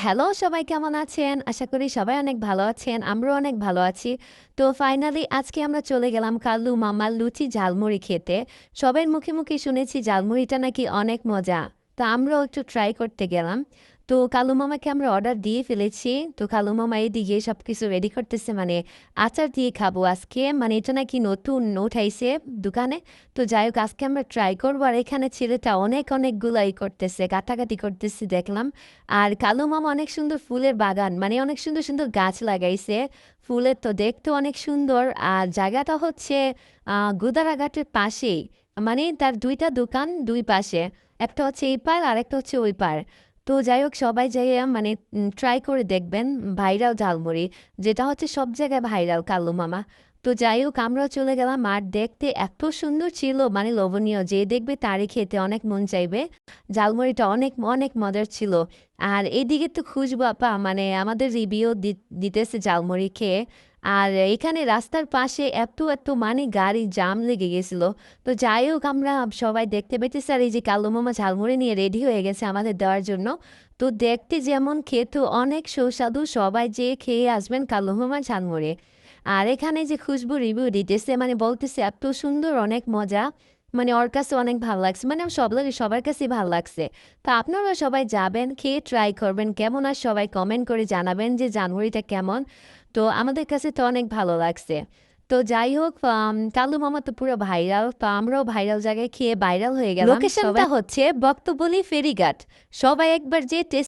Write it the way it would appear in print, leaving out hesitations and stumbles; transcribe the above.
Hello সবাই কেমন আছেন? আশা করি সবাই অনেক ভালো আছেন। আমরাও অনেক ভালো আছি। তো ফাইনালি আজকে আমরা চলে গেলাম কাল্লু মামার লুচি ঝালমুড়ি খেতে। সবার মুখে, মুখে শুনেছি ঝালমুড়িটা নাকি অনেক মজা। তো আমরাও একটু ট্রাই করতে গেলাম। তো কালু মামাকে আমরা অর্ডার দিয়ে ফেলেছি। তো কালু মামা এদিকে সবকিছু রেডি করতেছে মানে আচার দিয়ে খাবো আজকে। মানে এটা নাকি নতুন উঠাইছে দোকানে। তো যাই হোক আজকে আমরা ট্রাই করবো। আর এখানে ছেলেটা অনেকগুলাই করতেছে, কাটাকাটি করতেছে দেখলাম। আর কালু মামা অনেক সুন্দর ফুলের বাগান মানে অনেক সুন্দর গাছ লাগাইছে। ফুলের তো দেখতে অনেক সুন্দর। আর জায়গাটা হচ্ছে গুদারাঘাটের পাশেই। মানে তার দুইটা দোকান দুই পাশে। একটা হচ্ছে এই পার আর একটা হচ্ছে ওই পার। তো যাই হোক সবাই যাইয়া মানে ট্রাই করে দেখবেন ভাইরাল ঝালমুড়ি, যেটা হচ্ছে সব জায়গায় ভাইরাল কালু মামা। তো যাই হোক আমরাও চলে গেলাম আর দেখতে এত সুন্দর ছিল মানে লোভনীয়, যে দেখবে তারই খেতে অনেক মন চাইবে। ঝালমুড়িটা অনেক মজার ছিল। আর এইদিকে তো খুশবু আপা মানে আমাদের রিভিউ দিতেছে ঝালমুড়ি খেয়ে। আর এখানে রাস্তার পাশে এত মানে গাড়ি জাম লেগে গেছিল। তো যাই হোক আমরা সবাই দেখতে পেতেছি আর এই যে কালু মামা ঝালমুড়ি নিয়ে রেডি হয়ে গেছে আমাদের দেওয়ার জন্য। তো দেখতে যেমন খেতে অনেক সুস্বাদু, সবাই যে খেয়ে আসবেন কালু মামা ঝালমুড়ি। আর এখানে যে খুশবু রিভিউ দিতেছে মানে বলতেছে এত সুন্দর অনেক মজা। মানে ওর কাছে অনেক ভালো লাগছে, মানে সব লাগে সবার কাছেই ভালো লাগছে। তো আপনারা সবাই যাবেন, খেয়ে ট্রাই করবেন কেমন, আর সবাই কমেন্ট করে জানাবেন যে জানুয়ারিটা কেমন। তো আমাদের কাছে তো অনেক ভালো লাগছে। তো যাই হোক কালু মামা তো পুরো ভাইরাল, তো আমরাও ভাইরাল জায়গায় খেয়ে ভাইরাল হয়ে গেলাম। লোকেশনটা হচ্ছে বক্তবলি ফেরিঘাট। সবাই একবার যে টেস্ট